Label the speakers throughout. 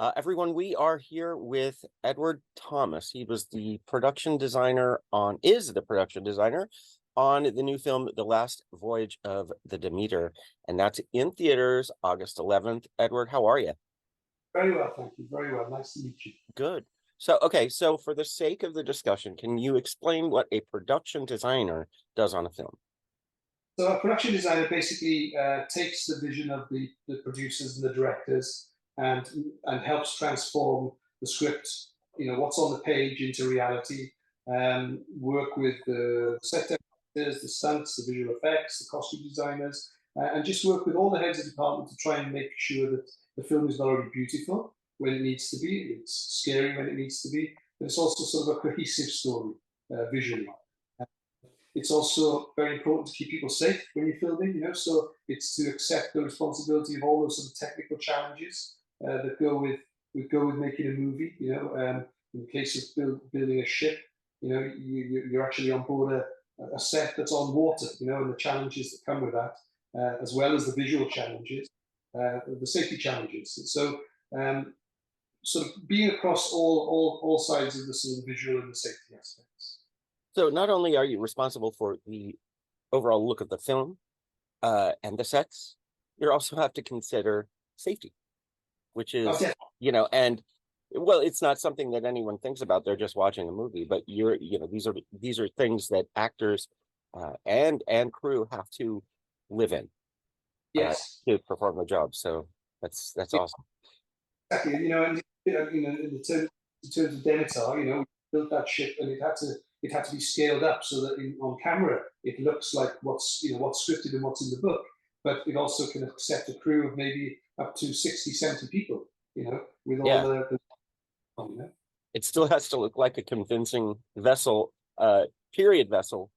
Speaker 1: Everyone, we are here with Edward Thomas. He was the production designer on the new film, The Last Voyage of the Demeter. And that's in theaters August 11th. Edward, how are you?
Speaker 2: Very well, thank you. Very well. Nice to meet you.
Speaker 1: Good. So for the sake of the discussion, can you explain what a production designer does on a film?
Speaker 2: So a production designer basically takes the vision of the producers and the directors and helps transform the script, what's on the page into reality. Work with the set decorators, the stunts, the visual effects, the costume designers, and just work with all the heads of department to try and make sure that the film is not only beautiful when it needs to be, it's scary when it needs to be, but it's also sort of a cohesive story visually. It's also very important to keep people safe when you're filming, so it's to accept the responsibility of all those sort of technical challenges that go with making a movie. In the case of building a ship, you're actually on board a set that's on water, and the challenges that come with that, as well as the visual challenges, the safety challenges. And so, sort of being across all sides of the sort of visual and the safety aspects.
Speaker 1: So not only are you responsible for the overall look of the film and the sets, you also have to consider safety, which
Speaker 2: Oh,
Speaker 1: is,
Speaker 2: definitely.
Speaker 1: and well, it's not something that anyone thinks about. They're just watching a movie, but these are things that actors and crew have to live in
Speaker 2: Yes.
Speaker 1: to perform the job. So that's awesome.
Speaker 2: Exactly. In terms of Demeter, we built that ship, and it had to be scaled up so that on camera it looks like what's scripted and what's in the book, but it also can accept a crew of maybe up to 60, 70 people. With all
Speaker 1: Yeah,
Speaker 2: the you know.
Speaker 1: it still has to look like a convincing vessel, period vessel,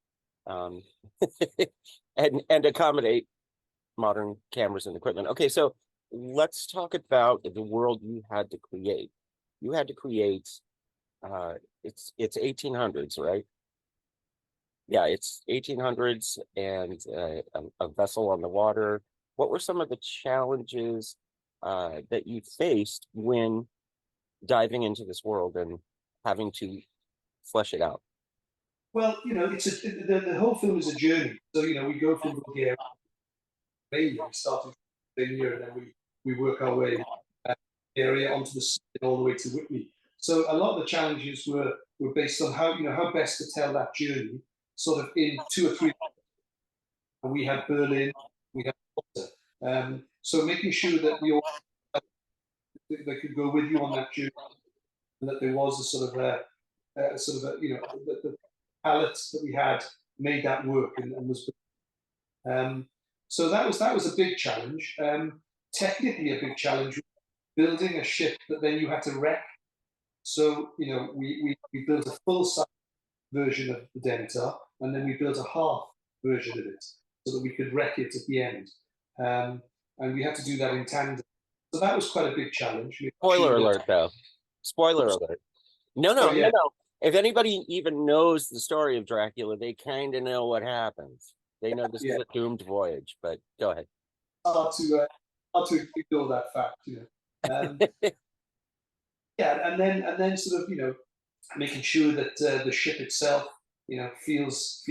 Speaker 1: um, and accommodate modern cameras and equipment. Okay, so let's talk about the world you had to create. You had to create it's 1800s, right? Yeah, it's 1800s and a vessel on the water. What were some of the challenges that you faced when diving into this world and having to flesh it out?
Speaker 2: Well, the whole film is a journey. So we go from Bulgaria, we start in Slovenia, and then we work our way area onto the sea and all the way to Whitney. So a lot of the challenges were based on how best to tell that journey, sort of in 2 or 3. And we had Berlin, we had Malta. So making sure that they could go with you on that journey, and that there was a the palettes that we had made that work and was. Um, so that was a big challenge. Technically, a big challenge building a ship that then you had to wreck. So we built a full size version of the Demeter, and then we built a half version of it so that we could wreck it at the end. And we had to do that in tandem. So that was quite a big challenge.
Speaker 1: Spoiler alert, though. Spoiler alert. No, no,
Speaker 2: Oh
Speaker 1: no,
Speaker 2: yeah,
Speaker 1: no. If anybody even knows the story of Dracula, they kind of know what happens. They know this is
Speaker 2: yeah.
Speaker 1: a doomed voyage, but go ahead.
Speaker 2: Hard to ignore that fact. Yeah, and then sort of making sure that the ship itself feels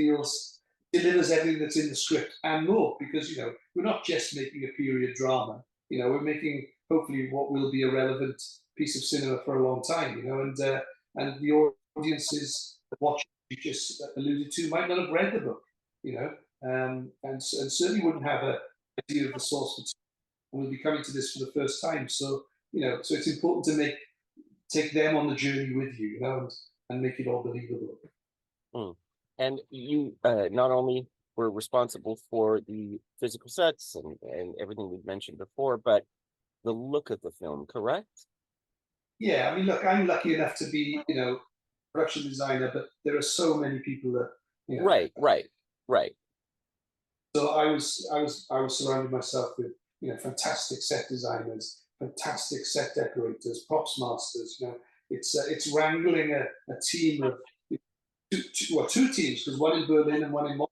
Speaker 2: delivers everything that's in the script and more, because we're not just making a period drama. We're making hopefully what will be a relevant piece of cinema for a long time. And the audiences that watch, you just alluded to, might not have read the book. And certainly wouldn't have a idea of the source material, and will be coming to this for the first time. So so it's important to take them on the journey with you, and make it all believable.
Speaker 1: Mm. And you not only were responsible for the physical sets and everything we've mentioned before, but the look of the film, correct?
Speaker 2: Yeah, I mean, look, I'm lucky enough to be, production designer, but there are so many people that, you know.
Speaker 1: Right, right, right.
Speaker 2: So I was surrounded myself with, fantastic set designers, fantastic set decorators, props masters. It's wrangling a team of two teams, because one in Berlin and one in Moscow,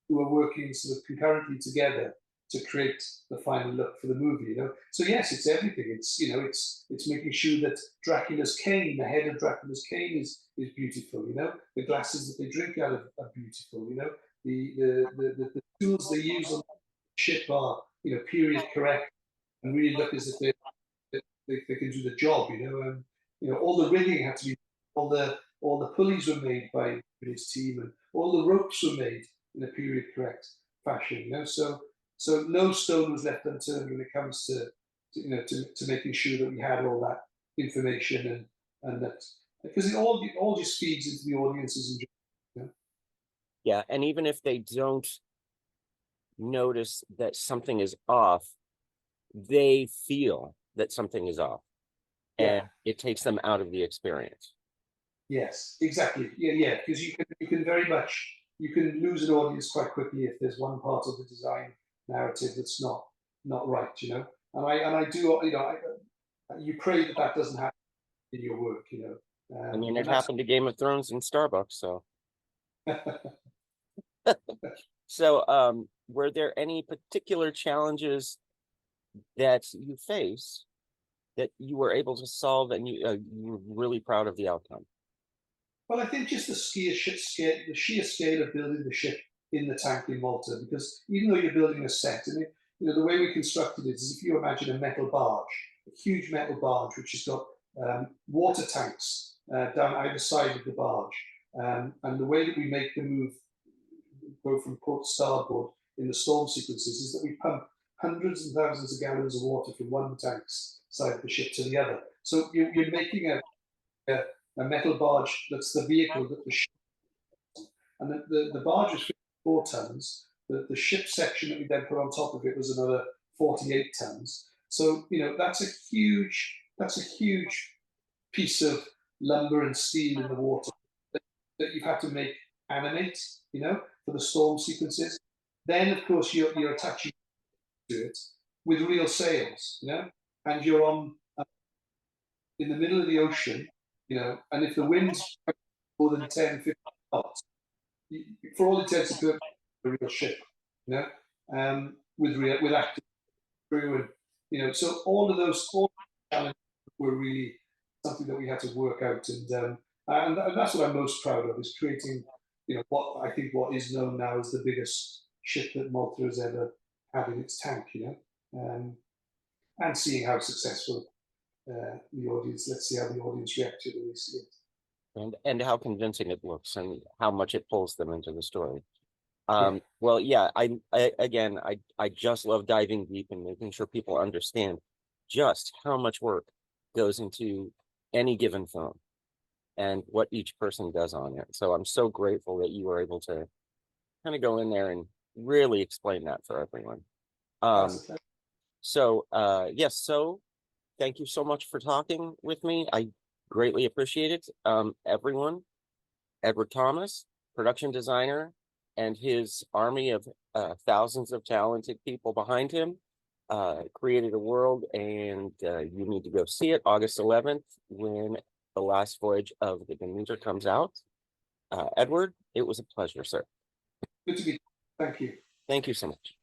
Speaker 2: who are working sort of concurrently together to create the final look for the movie. You know, so yes, it's everything. It's it's making sure that Dracula's cane, the head of Dracula's cane, is beautiful. You know, the glasses that they drink out of are beautiful. You know, the tools they use on the ship are period correct and really look as if they can do the job. And all the rigging had to be all the pulleys were made by his team, and all the ropes were made in a period correct fashion. So no stone was left unturned when it comes to making sure that we had all that information, and that, because it all just feeds into the audience's enjoyment.
Speaker 1: Yeah, and even if they don't notice that something is off, they feel that something is off, and
Speaker 2: Yeah.
Speaker 1: it takes them out of the experience.
Speaker 2: Yes, exactly. Yeah. Because you can very much lose an audience quite quickly if there's one part of the design narrative that's not right. And I do. You pray that that doesn't happen in your work.
Speaker 1: I mean, it
Speaker 2: And that's
Speaker 1: happened to Game of Thrones and Starbucks, so. So, were there any particular challenges that you face that you were able to solve, and you were really proud of the outcome?
Speaker 2: Well, I think just the sheer scale of building the ship in the tank in Malta, because even though you're building a set, and the way we constructed it is, if you imagine a metal barge, a huge metal barge which has got water tanks down either side of the barge, and the way that we make the move go from port to starboard in the storm sequences is that we pump hundreds and thousands of gallons of water from one tank's side of the ship to the other. So you're making a metal barge that's the vehicle that the ship, and the barge was 54 tons. The ship section that we then put on top of it was another 48 tons. So that's a huge piece of lumber and steel in the water that you've had to make animate, for the storm sequences. Then, of course, you're attaching to it with real sails, and you're on in the middle of the ocean, and if the wind's more than 10, 15 knots, for all intents and purposes, a real ship, with active crew, and so all challenges were really something that we had to work out, and that's what I'm most proud of, is creating, what is known now as the biggest ship that Malta has ever had in its tank, and seeing how successful the audience. Let's see how the audience react to it when they see it.
Speaker 1: And how convincing it looks, and how much it pulls them into the story.
Speaker 2: Yeah.
Speaker 1: Well, yeah, I just love diving deep and making sure people understand just how much work goes into any given film and what each person does on it. So I'm so grateful that you were able to kind of go in there and really explain that for everyone. So yes, so thank you so much for talking with me. I greatly appreciate it. Everyone, Edward Thomas, production designer, and his army of thousands of talented people behind him, created a world, and you need to go see it August 11th when The Last Voyage of the Demeter comes out. Edward, it was a pleasure, sir.
Speaker 2: Good to be. Thank you.
Speaker 1: Thank you so much.